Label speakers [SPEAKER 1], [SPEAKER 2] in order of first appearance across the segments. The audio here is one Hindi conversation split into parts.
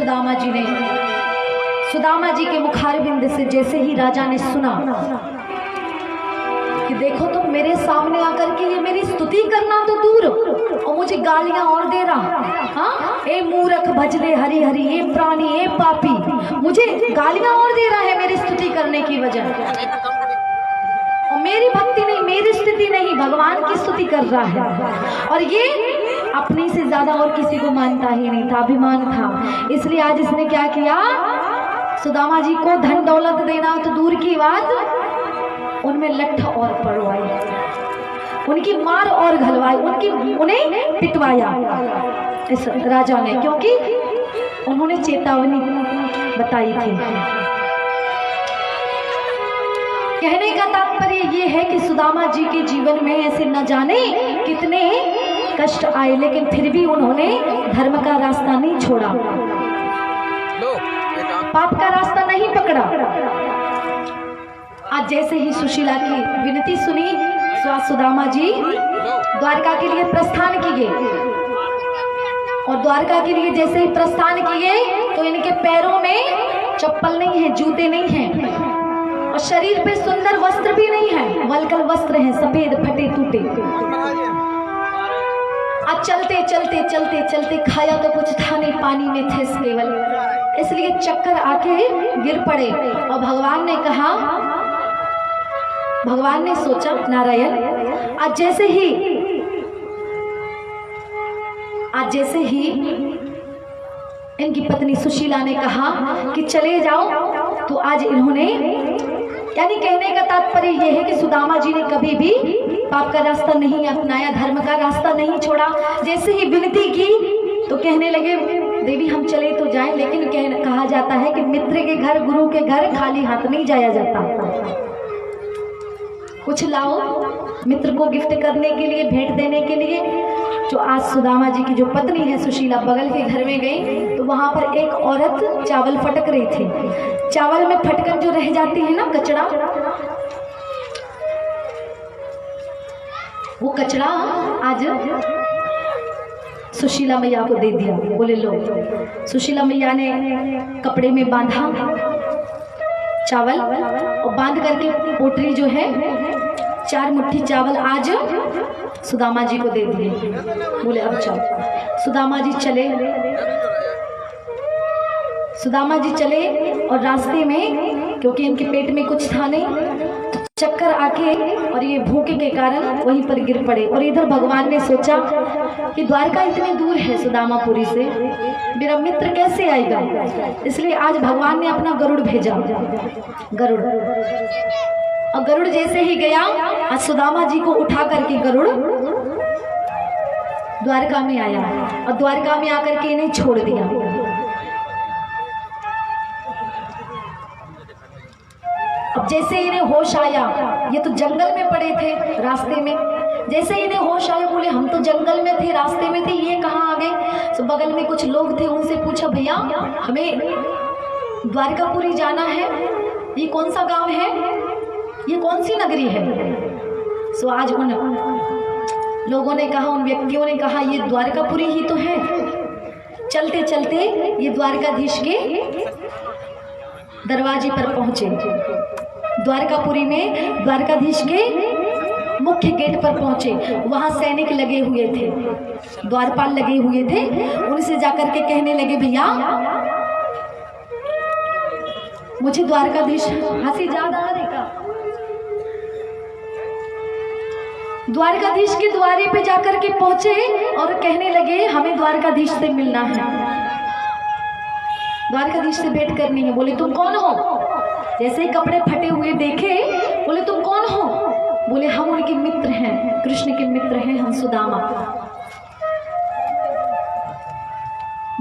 [SPEAKER 1] सुदामा जी ने, सुदामा जी के मुखारबिंद से जैसे ही राजा ने सुना कि देखो तुम मेरे सामने आकर के ये मेरी स्तुति करना तो दूर और मुझे गालियां और दे रहा, हाँ, ए मूर्ख भजले हरि हरि, ए प्राणी, ए पापी, मुझे गालियां और दे रहा है मेरी स्तुति करने की वजह। और मेरी भक्ति नहीं, मेरी स्तुति नहीं, भगवान की स्तुति कर रहा है। और ये अपने से ज्यादा और किसी को मानता ही नहीं था, अभिमान था। इसलिए आज इसने क्या किया, सुदामा जी को धन दौलत देना तो दूर की बात, उनमें लठ और पड़वाई, उनकी मार और घलवाई, उन्हें पिटवाया इस राजा ने, क्योंकि उन्होंने चेतावनी बताई थी। कहने का तात्पर्य ये है कि सुदामा जी के जीवन में ऐसे न जाने कितने कष्ट आए, लेकिन फिर भी उन्होंने धर्म का रास्ता नहीं छोड़ा, पाप का रास्ता नहीं पकड़ा। आज जैसे ही सुशीला की विनती सुनी, सुदामा जी द्वारका के लिए प्रस्थान किए। और द्वारका के लिए जैसे ही प्रस्थान किए तो इनके पैरों में चप्पल नहीं है, जूते नहीं हैं, और शरीर पे सुंदर वस्त्र भी नहीं है, वल्कल वस्त्र हैं, सफेद फटे टूटे। आज चलते चलते चलते चलते खाया तो कुछ था नहीं, पानी में थे केवल, इसलिए चक्कर आके गिर पड़े। और भगवान ने कहा, भगवान ने सोचा, नारायण आज जैसे ही इनकी पत्नी सुशीला ने कहा कि चले जाओ, तो आज इन्होंने, यानी कहने का तात्पर्य यह है कि सुदामा जी ने कभी भी पाप का रास्ता नहीं अपनाया, धर्म का रास्ता नहीं छोड़ा। जैसे ही विनती की तो कहने लगे, देवी हम चले तो जाएं, लेकिन कहा जाता है कि मित्र के घर, गुरु के घर खाली हाथ नहीं जाया जाता, कुछ लाओ मित्र को गिफ्ट करने के लिए, भेंट देने के लिए। जो आज सुदामा जी की जो पत्नी है सुशीला बगल के घर में गई तो वहां पर एक औरत चावल फटक रही थी। चावल में फटकन जो रह जाती है ना कचड़ा, वो कचड़ा आज सुशीला मैया को दे दिया। बोले लो। सुशीला मैया ने कपड़े में बांधा चावल और बांध करके पोटली जो है 4 मुट्ठी चावल आज सुदामा जी को दे दिए। बोले अब चलो। सुदामा जी चले और रास्ते में, क्योंकि इनके पेट में कुछ था नहीं, तो चक्कर आके और ये भूख के कारण वहीं पर गिर पड़े। और इधर भगवान ने सोचा कि द्वारका इतनी दूर है सुदामापुरी से, मेरा मित्र कैसे आएगा, इसलिए आज भगवान ने अपना गरुड़ भेजा। गरुड़, और गरुड़ जैसे ही गया, आज सुदामा जी को उठा करके गरुड़ द्वारका में आया और द्वारका में आकर के इन्हें छोड़ दिया। अब जैसे इन्हें होश आया, ये तो जंगल में पड़े थे रास्ते में, जैसे इन्हें होश आया बोले हम तो जंगल में थे, रास्ते में थे, ये कहाँ आ गए। तो बगल में कुछ लोग थे, उनसे पूछा, भैया हमें द्वारकापुरी जाना है, ये कौन सा गांव है, ये कौन सी नगरी है। सो आज उन लोगों ने कहा, उन व्यक्तियों ने कहा, ये द्वारकापुरी ही तो है। चलते चलते ये द्वारकाधीश के दरवाजे पर पहुंचे। द्वारकापुरी में द्वारकाधीश के मुख्य गेट पर पहुंचे। वहां सैनिक लगे हुए थे, द्वारपाल लगे हुए थे। उनसे जाकर के कहने लगे, भैया मुझे द्वारकाधीश, हंसी ज्यादा आ रही का, द्वारकाधीश के द्वारे पे जाकर के पहुंचे और कहने लगे हमें द्वारकाधीश से मिलना है, द्वारकाधीश से भेंट करनी है। बोले तुम कौन हो। जैसे ही कपड़े फटे हुए देखे, बोले तुम कौन हो। बोले हम उनके मित्र हैं, कृष्ण के मित्र हैं हम, सुदामा।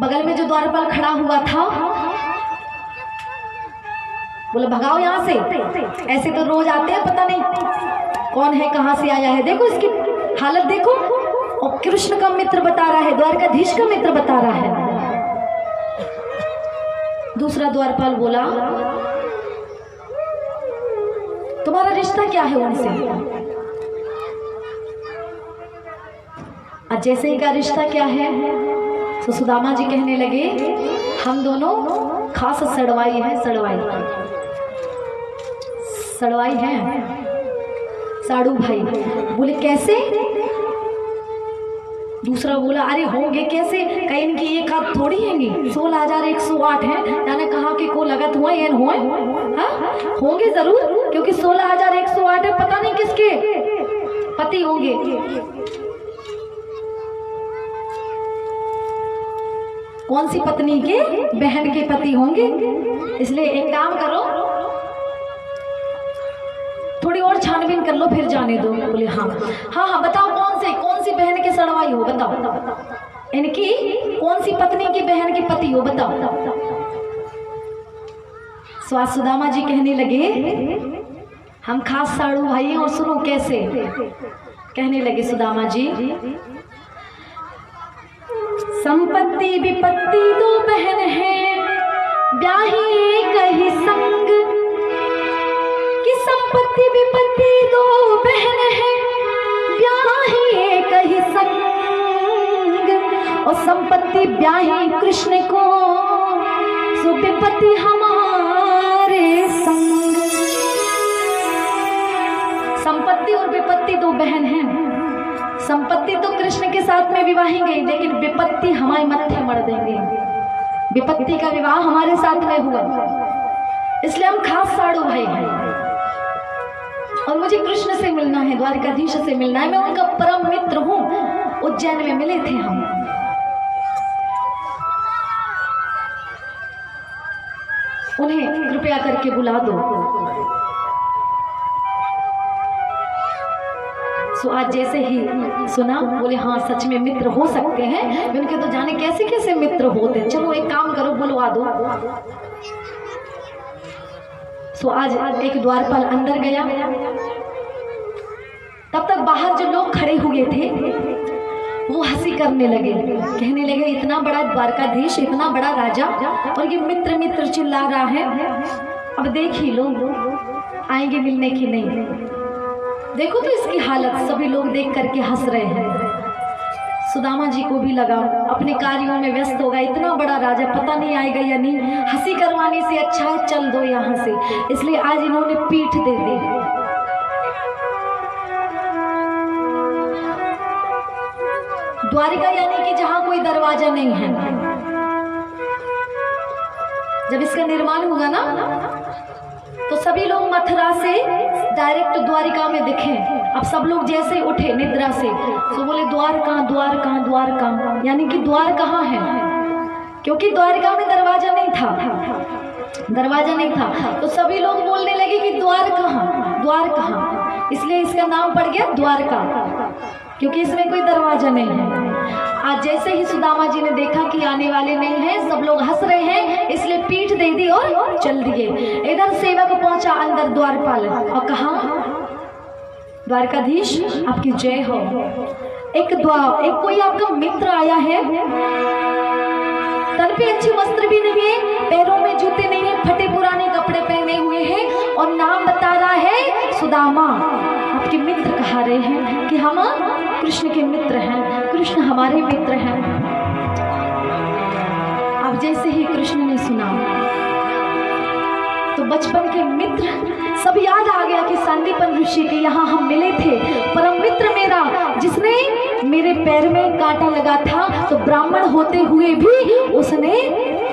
[SPEAKER 1] बगल में जो द्वारपाल खड़ा हुआ था बोले भगाओ यहाँ से, ऐसे तो रोज आते हैं, पता नहीं कौन है, कहां से आया है, देखो इसकी हालत देखो। और कृष्ण का मित्र बता रहा है, द्वारकाधीश का मित्र बता रहा है। दूसरा द्वारपाल बोला तुम्हारा रिश्ता क्या है उनसे। जैसे ही का रिश्ता क्या है, तो सुदामा जी कहने लगे हम दोनों खास सड़वाई हैं, सड़वाई हैं साड़ू भाई। बोले कैसे? दूसरा बोला अरे होंगे कैसे, कहीं इनकी एक हाथ थोड़ी हैंगी, 16,108 है, जाने कहाँ के को लगत हुआ ये हुए। हाँ होंगे जरूर, क्योंकि 16,108 है, पता नहीं किसके पति होंगे। कौन सी पत्नी के? बहन के पति होंगे। इसलिए एक काम करो, थोड़ी और छानबीन कर लो फिर जाने दो। बोले हाँ हाँ हाँ बताओ कौन सी बहन के सड़वाई हो, बताओ इनकी कौन सी पत्नी की बहन के पति हो, बताओ। स्वाद सुदामा जी कहने लगे हम खास साड़ू भाई हैं, और सुनो कैसे कहने लगे सुदामा जी। संपत्ति विपत्ति दो बहन है, ब्याही एक ही संग, कि संपत्ति विपत्ति दो बहन है, ब्याही एक ही संग, और संपत्ति ब्याही कृष्ण को, सो विपत्ति हमारे संग। संपत्ति और विपत्ति दो बहन हैं। संपत्ति तो कृष्ण के साथ में विवाहेंगे, लेकिन विपत्ति हमारे मत्थे मर देंगे। विपत्ति का विवाह हमारे साथ में हुआ, इसलिए हम खास साड़ू भाई हैं। और मुझे कृष्ण से मिलना है, द्वारकाधीश से मिलना है, मैं उनका परम मित्र हूँ। उज्जैन में मिले थे हम। उन्हें कृपया करके बुला दो। सो आज जैसे ही सुना, बोले हाँ सच में मित्र हो सकते हैं। उनके तो जाने कैसे कैसे मित्र होते हैं। चलो एक काम करो, बुलवा दो। सो आज एक द्वारपाल अंदर गया, तब तक बाहर जो लोग खड़े हुए थे वो हंसी करने लगे, कहने लगे इतना बड़ा द्वारकाधीश, इतना बड़ा राजा, और ये मित्र मित्र चिल्ला रहा है। अब देख ही लो आएंगे मिलने की नहीं। देखो तो इसकी हालत, सभी लोग देख करके हंस रहे हैं। सुदामा जी को भी लगा अपने कार्यों में व्यस्त होगा, इतना बड़ा राजा पता नहीं आएगा या नहीं, हंसी करवाने से अच्छा है चल दो यहाँ से। इसलिए आज इन्होंने पीठ दे दी। द्वारिका यानी कि जहां कोई दरवाजा नहीं है। जब इसका निर्माण हुआ ना, तो सभी लोग मथुरा से डायरेक्ट द्वारिका में दिखे। अब सब लोग जैसे उठे निद्रा से, तो बोले द्वार कहाँ, द्वार कहाँ, द्वार कहाँ, यानी कि द्वार कहाँ है, क्योंकि द्वारिका में दरवाजा नहीं था। तो सभी लोग बोलने लगे कि द्वार कहाँ, द्वार कहाँ। इसलिए इसका नाम पड़ गया द्वारका, क्योंकि इसमें कोई दरवाजा नहीं है। आज जैसे ही सुदामा जी ने देखा कि आने वाले नहीं हैं, सब लोग हंस रहे हैं, इसलिए पीठ दे दी और चल दिए। इधर सेवक पहुंचा अंदर द्वारपाल, और कहा द्वारकाधीश आपकी जय हो। एक कोई आपका मित्र आया है, तन पे अच्छे वस्त्र भी नहीं है, पैरों में जूते नहीं है, फटे पुराने कपड़े पहने हुए हैं, और नाम बता रहा है सुदामा। आपके मित्र कहा रहे हैं कि हम कृष्ण के मित्र हैं, कृष्ण हमारे मित्र हैं। अब जैसे ही कृष्ण ने सुना, तो बचपन के मित्र सब याद आ गया कि सांदीपन ऋषि के यहाँ हम मिले थे। परम मित्र मेरा, जिसने मेरे पैर में कांटा लगा था, तो ब्राह्मण होते हुए भी उसने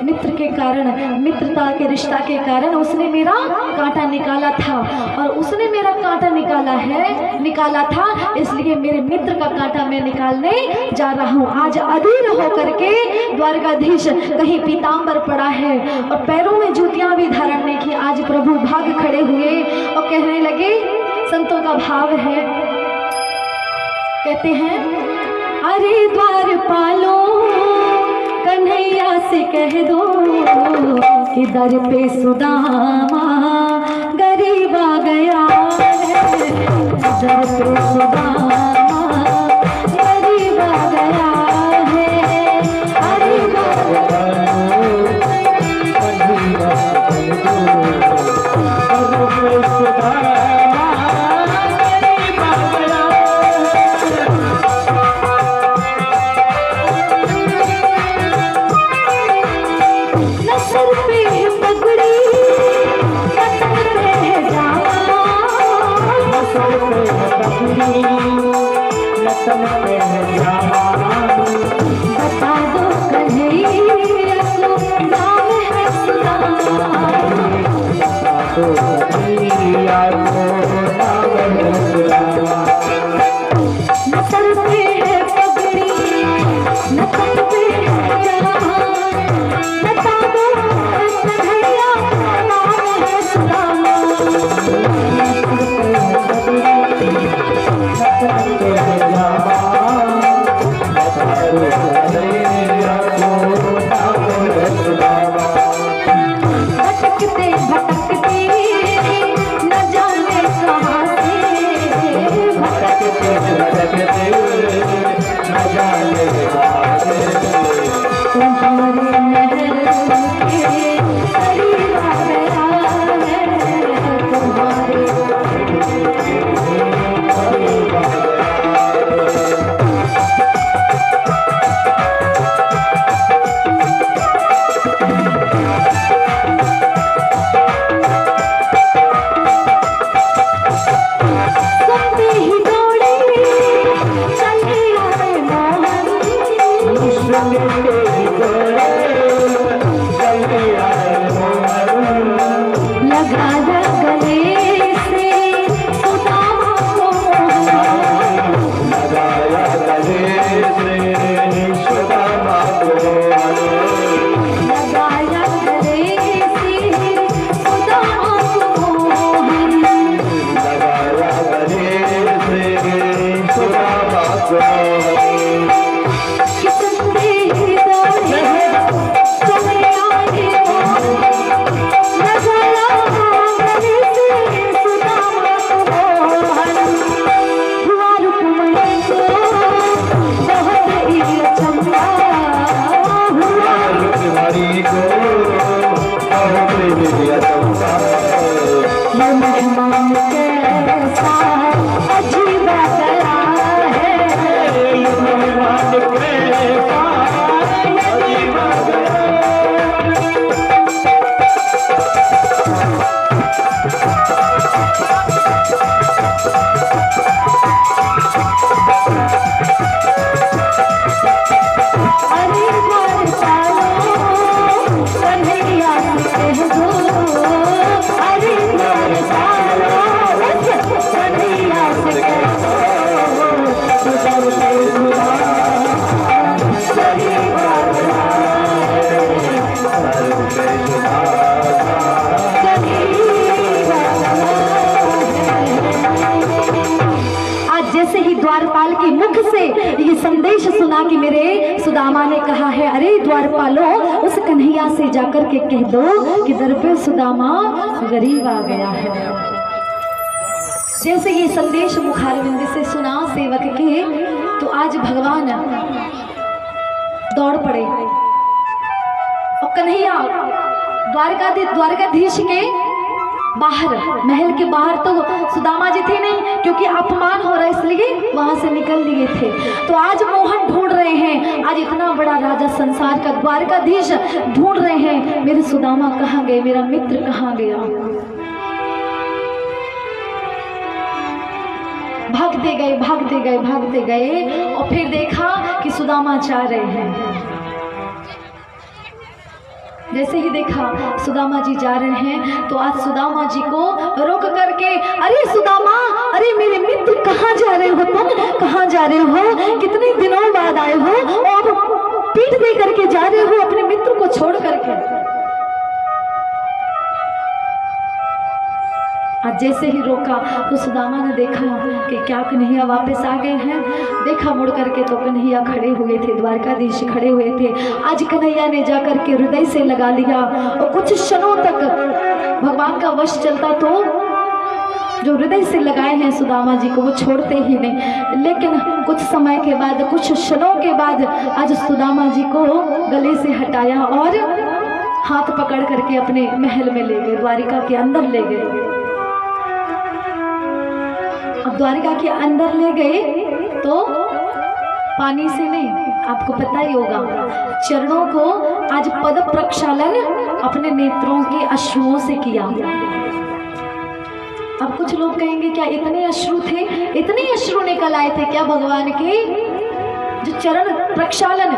[SPEAKER 1] मित्र के कारण, मित्रता के रिश्ता के कारण उसने मेरा कांटा निकाला था, और उसने मेरा कांटा निकाला था, इसलिए मेरे मित्र का कांटा मैं निकालने जा रहा हूँ। आज अधीर होकर के द्वारकाधीश कहीं पीताम्बर पड़ा है, और पैरों में जूतियां भी धारण नहीं की। आज प्रभु भाग खड़े हुए और कहने लगे, संतों का भाव है, कहते हैं अरे द्वारपालो कन्हैया से कह दो कि दर पे सुदामा गरीब आ गया है, दर पे सुदामा गरीब आ गया है। अरे द्वारपाल के मुख से ये संदेश सुना कि मेरे सुदामा ने कहा है, अरे द्वारपालो उस कन्हैया से जाकर के कह दो कि दर पे सुदामा गरीब आ गया है। जैसे ये संदेश मुखारविंद से सुना सेवक के, तो आज भगवान दौड़ पड़े और कन्हैया द्वारकाधीश के बाहर, महल के बाहर तो सुदामा जी थे नहीं, क्योंकि अपमान हो रहा है इसलिए वहां से निकल लिए थे। तो आज मोहन ढूंढ रहे हैं, आज इतना बड़ा राजा संसार का द्वारकाधीश ढूंढ रहे हैं, मेरे सुदामा कहाँ गए, मेरा मित्र कहाँ गया। भागते गए भागते गए भागते गए और फिर देखा कि सुदामा जा रहे हैं। जैसे ही देखा सुदामा जी जा रहे हैं, तो आज सुदामा जी को रोक करके, अरे सुदामा, अरे मेरे मित्र कहाँ जा रहे हो, तुम कहाँ जा रहे हो, कितने दिनों बाद आए हो और पीठ दे करके जा रहे हो अपने मित्र को छोड़ करके। आज जैसे ही रोका तो सुदामा ने देखा कि क्या कन्हैया वापस आ गए हैं। देखा मुड़ करके तो कन्हैया खड़े हुए थे, द्वारकाधीश खड़े हुए थे। आज कन्हैया ने जाकर के हृदय से लगा लिया और कुछ क्षणों तक भगवान का वश चलता तो जो हृदय से लगाए हैं सुदामा जी को वो छोड़ते ही नहीं। लेकिन कुछ समय के बाद, कुछ क्षणों के बाद आज सुदामा जी को गले से हटाया और हाथ पकड़ करके अपने महल में ले गए, द्वारिका के अंदर ले गए। अब द्वारिका के अंदर ले गए तो पानी से नहीं, आपको पता ही होगा, चरणों को आज पद प्रक्षालन अपने नेत्रों के अश्रुओं से किया। अब कुछ लोग कहेंगे क्या इतने अश्रु थे, इतने अश्रु निकल आए थे क्या भगवान के, जो चरण प्रक्षालन,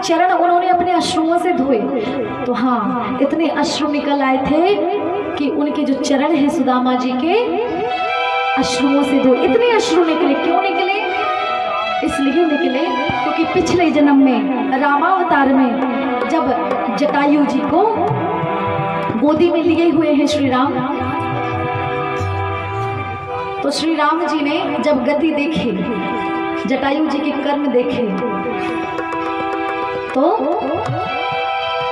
[SPEAKER 1] चरण उन्होंने अपने अश्रुओं से धोए। तो हाँ, इतने अश्रु निकल आए थे कि उनके जो चरण हैं सुदामा जी के अश्रुओं से धोए। इतने अश्रु निकले, क्यों निकले? इसलिए निकले क्योंकि पिछले जन्म में रामावतार में जब जटायु जी को गोदी में लिए हुए हैं श्री राम, तो श्री राम जी ने जब गति देखी, जटायु जी के कर्म देखे, तो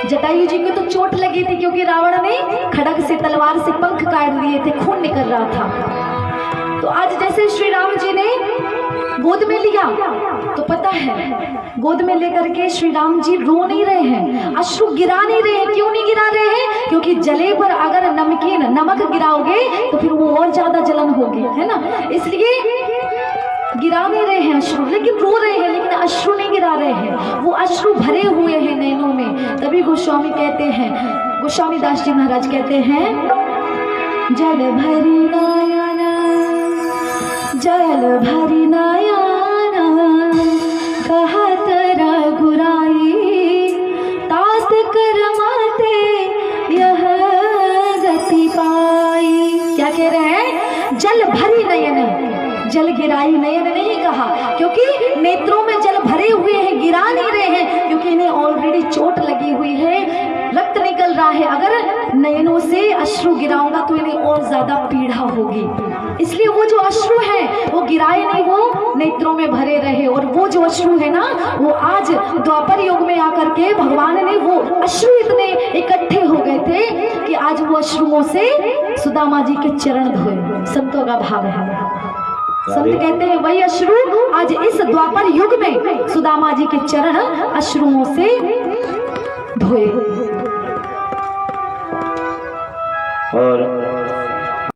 [SPEAKER 1] जटायु जी को तो चोट लगी थी क्योंकि रावण ने खड्ग से, तलवार से पंख काट दिए थे, खून निकल रहा था। तो आज जैसे श्री राम जी ने गोद में लिया, तो पता है गोद में लेकर के श्री राम जी रो नहीं रहे हैं, अश्रु गिरा नहीं रहे हैं। क्यों नहीं गिरा रहे हैं? क्योंकि जले पर अगर नमक गिराओगे तो फिर वो और ज्यादा जलन होगी, है ना। इसलिए गिरा नहीं रहे हैं अश्रु, लेकिन रो रहे हैं, लेकिन अश्रु नहीं गिरा रहे हैं, वो अश्रु भरे हुए हैं नैनों में। तभी गोस्वामी कहते हैं, गोस्वामी दास जी महाराज कहते हैं, जल भरी नयन, जल भरी नयन, कहत रघुराई, तात करमाते यह गति पाई। क्या कह रहे हैं? जल भरी नयन, जल गिराई नयन नहीं कहा, क्योंकि नेत्रों में जल भरे हुए हैं, गिरा नहीं रहे हैं, क्योंकि इन्हें ऑलरेडी चोट लगी हुई है, रक्त निकल रहा है। अगर नयनों से अश्रु गिराऊंगा तो इन्हें और ज्यादा पीड़ा होगी, इसलिए वो जो अश्रु है वो गिराए नहीं, वो नेत्रों में भरे रहे। और वो जो अश्रु है ना, वो आज द्वापर युग में आकर के भगवान ने वो अश्रु इतने इकट्ठे हो गए थे कि आज वो अश्रुओं से सुदामा जी के चरण धोए। संतों का भाव है, संत कहते हैं वही अश्रु आज इस द्वापर युग में सुदामा जी के चरण अश्रुओं से धोए।
[SPEAKER 2] और